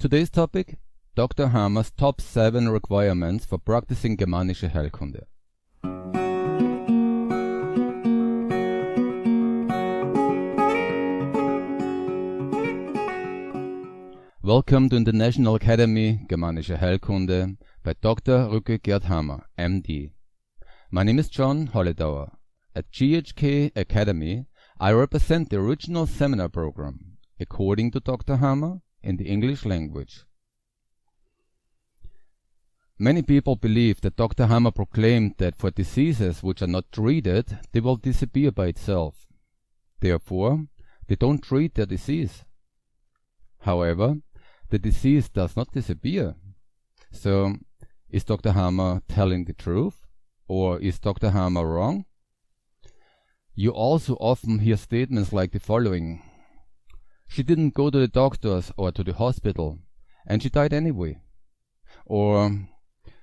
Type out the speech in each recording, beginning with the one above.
Today's topic: Dr. Hamer's top 7 requirements for practicing germanische Heilkunde. Welcome to International Academy Germanische Heilkunde by Dr. Gerd Hamer, MD. My name is John Hollidauer. At GHK Academy, I represent the original seminar program, according to Dr. Hamer, in the English language. Many people believe that Dr. Hamer proclaimed that for diseases which are not treated, they will disappear by itself. Therefore, they don't treat their disease. However, the disease does not disappear. So, is Dr. Hamer telling the truth? Or is Dr. Hamer wrong? You also often hear statements like the following: she didn't go to the doctors or to the hospital, and she died anyway. Or,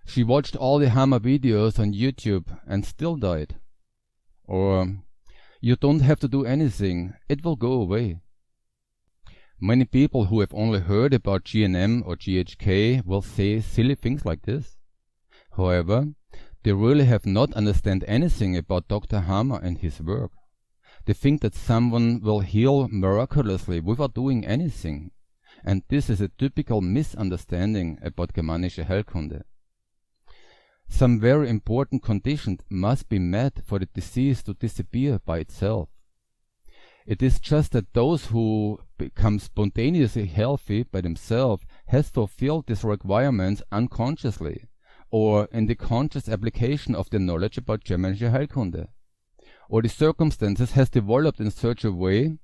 she watched all the Hamer videos on YouTube and still died. Or, you don't have to do anything, it will go away. Many people who have only heard about GNM or GHK will say silly things like this. However, they really have not understand anything about Dr. Hamer and his work. They think that someone will heal miraculously without doing anything, and this is a typical misunderstanding about germanische Heilkunde. Some very important conditions must be met for the disease to disappear by itself. It is just that those who become spontaneously healthy by themselves has fulfilled these requirements unconsciously, or in the conscious application of their knowledge about germanische Heilkunde, or the circumstances has developed in such a way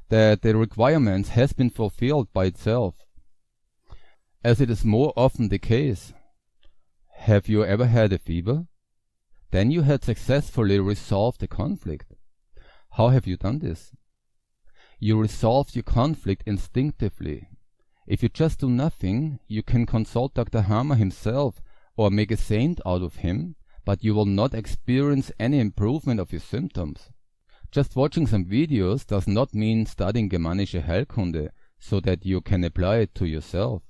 that the requirements has been fulfilled by itself. As it is more often the case. Have you ever had a fever? Then you had successfully resolved the conflict. How have you done this? You resolved your conflict instinctively. If you just do nothing, you can consult Dr. Hamer himself or make a saint out of him, but you will not experience any improvement of your symptoms. Just watching some videos does not mean studying germanische Heilkunde so that you can apply it to yourself.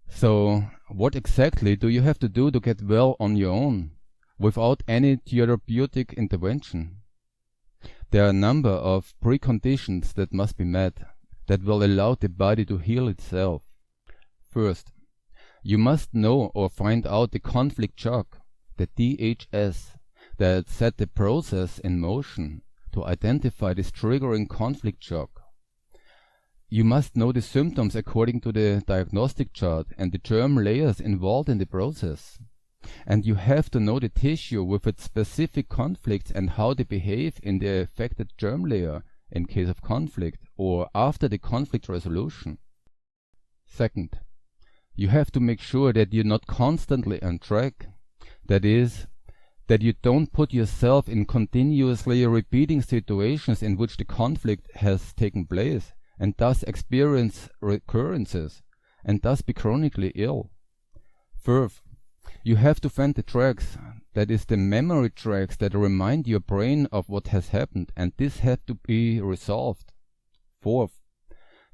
So, what exactly do you have to do to get well on your own, without any therapeutic intervention? There are a number of preconditions that must be met that will allow the body to heal itself. First, you must know or find out the conflict shock, the DHS, that set the process in motion to identify this triggering conflict shock. You must know the symptoms according to the diagnostic chart and the germ layers involved in the process. And you have to know the tissue with its specific conflicts and how they behave in the affected germ layer in case of conflict or after the conflict resolution. Second, you have to make sure that you're not constantly on track. That is, that you don't put yourself in continuously repeating situations in which the conflict has taken place and thus experience recurrences and thus be chronically ill. Third, you have to find the tracks, that is the memory tracks that remind your brain of what has happened, and this has to be resolved. Fourth,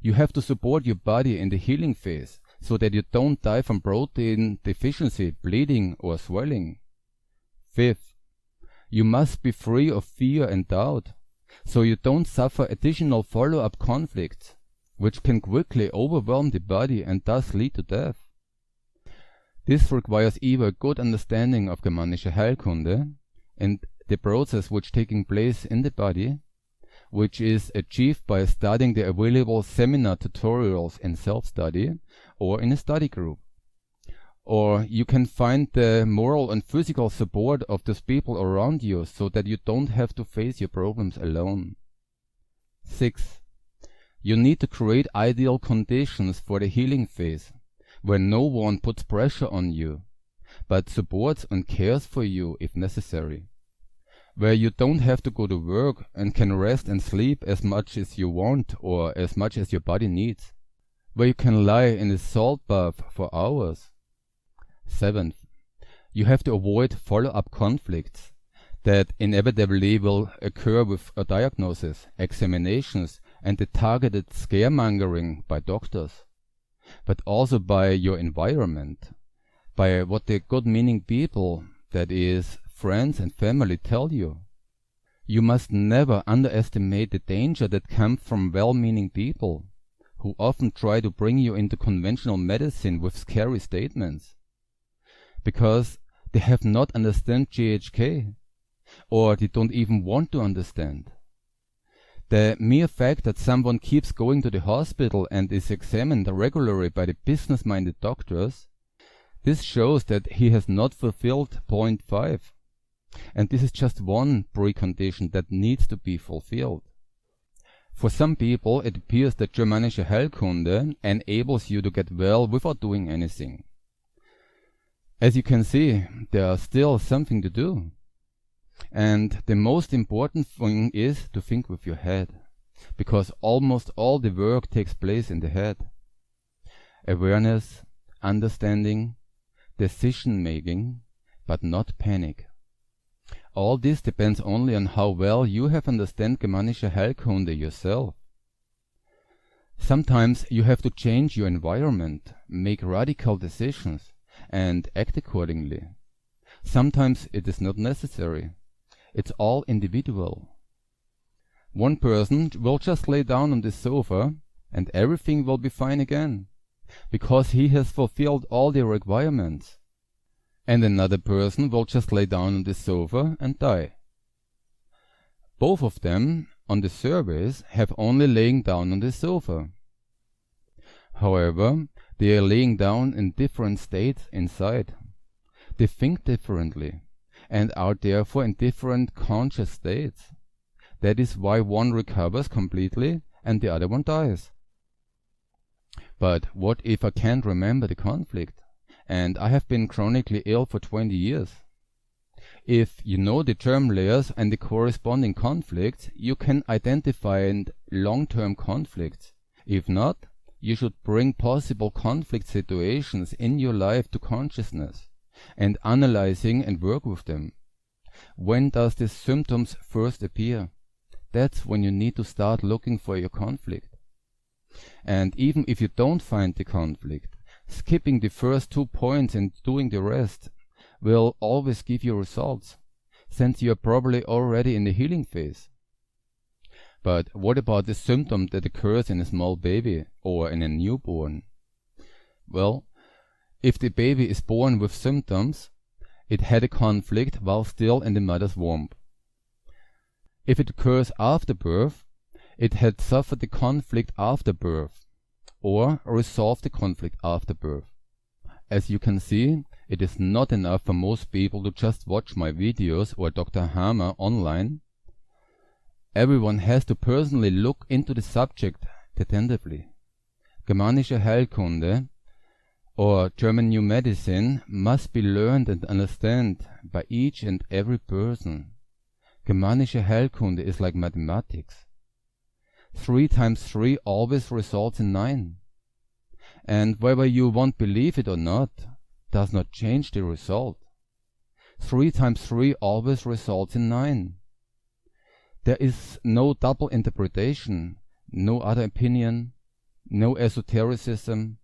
you have to support your body in the healing phase so that you don't die from protein deficiency, bleeding or swelling. Fifth, you must be free of fear and doubt, so you don't suffer additional follow-up conflicts, which can quickly overwhelm the body and thus lead to death. This requires either a good understanding of germanische Heilkunde and the process which taking place in the body, which is achieved by studying the available seminar tutorials in self-study or in a study group. Or you can find the moral and physical support of those people around you so that you don't have to face your problems alone. 6. You need to create ideal conditions for the healing phase, where no one puts pressure on you, but supports and cares for you if necessary. Where you don't have to go to work and can rest and sleep as much as you want or as much as your body needs. Where you can lie in a salt bath for hours. 7th, you have to avoid follow-up conflicts that inevitably will occur with a diagnosis, examinations, and the targeted scaremongering by doctors. but also by your environment, by what the good-meaning people, that is, friends and family, tell you. You must never underestimate the danger that comes from well-meaning people, who often try to bring you into conventional medicine with scary statements, because they have not understand GHK, or they don't even want to understand. The mere fact that someone keeps going to the hospital and is examined regularly by the business-minded doctors, this shows that he has not fulfilled point 5. And this is just one precondition that needs to be fulfilled. For some people, it appears that Germanische Heilkunde enables you to get well without doing anything. As you can see, there is still something to do. And the most important thing is to think with your head, because almost all the work takes place in the head. Awareness, understanding, decision-making, but not panic. All this depends only on how well you have understand Germanische Heilkunde yourself. Sometimes you have to change your environment, make radical decisions, and act accordingly. Sometimes it is not necessary. It's all individual. One person will just lay down on the sofa and everything will be fine again, because he has fulfilled all the requirements. And another person will just lay down on the sofa and die. Both of them, on the surface, have only laying down on the sofa. However, they are laying down in different states inside. They think differently, and are therefore in different conscious states. That is why one recovers completely and the other one dies. But what if I can't remember the conflict, and I have been chronically ill for 20 years? If you know the germ layers and the corresponding conflicts, you can identify long-term conflicts. If not, you should bring possible conflict situations in your life to consciousness, and analyzing and work with them. When does the symptoms first appear? That's when you need to start looking for your conflict. And even if you don't find the conflict, skipping the first 2 points and doing the rest will always give you results, since you are probably already in the healing phase. But what about the symptom that occurs in a small baby or in a newborn? Well, if the baby is born with symptoms, it had a conflict while still in the mother's womb. If it occurs after birth, it had suffered the conflict after birth, or resolved the conflict after birth. As you can see, it is not enough for most people to just watch my videos or Dr. Hamer online. Everyone has to personally look into the subject attentively. Germanische Heilkunde, or German New Medicine, must be learned and understood by each and every person. Germanische Heilkunde is like mathematics. 3 times 3 always results in 9. And whether you won't believe it or not, does not change the result. 3 times 3 always results in 9. There is no double interpretation, no other opinion, no esotericism,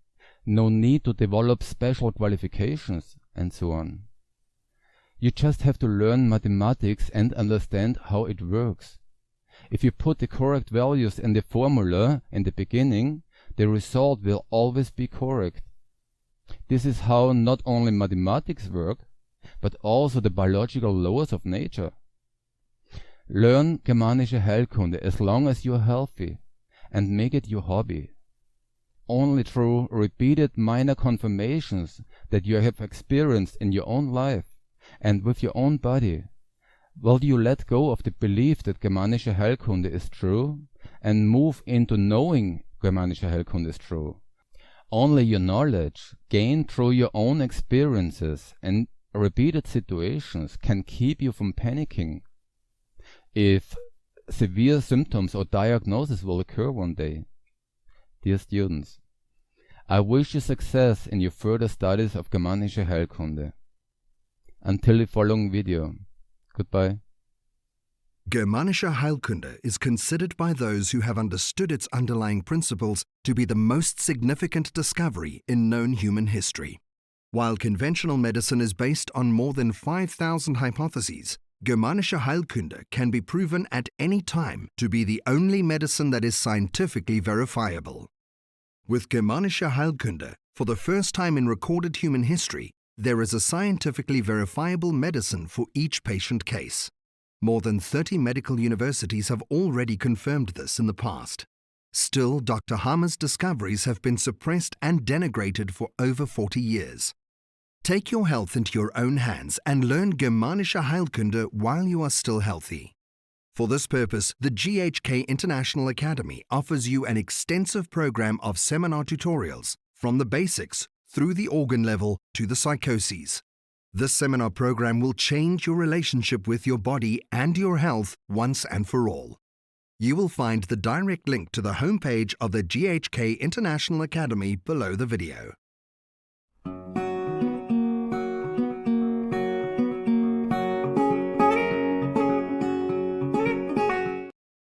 no need to develop special qualifications, and so on. You just have to learn mathematics and understand how it works. If you put the correct values in the formula in the beginning, the result will always be correct. This is how not only mathematics work, but also the biological laws of nature. Learn Germanische Heilkunde as long as you are healthy, and make it your hobby. Only through repeated minor confirmations that you have experienced in your own life and with your own body will you let go of the belief that Germanische Heilkunde is true and move into knowing Germanische Heilkunde is true. Only your knowledge, gained through your own experiences and repeated situations, can keep you from panicking if severe symptoms or diagnosis will occur one day. Dear students, I wish you success in your further studies of Germanische Heilkunde. Until the following video. Goodbye. Germanische Heilkunde is considered by those who have understood its underlying principles to be the most significant discovery in known human history. While conventional medicine is based on more than 5,000 hypotheses, Germanische Heilkunde can be proven at any time to be the only medicine that is scientifically verifiable. With Germanische Heilkunde, for the first time in recorded human history, there is a scientifically verifiable medicine for each patient case. More than 30 medical universities have already confirmed this in the past. Still, Dr. Hamer's discoveries have been suppressed and denigrated for over 40 years. Take your health into your own hands and learn Germanische Heilkunde while you are still healthy. For this purpose, the GHK International Academy offers you an extensive program of seminar tutorials from the basics through the organ level to the psychoses. This seminar program will change your relationship with your body and your health once and for all. You will find the direct link to the homepage of the GHK International Academy below the video.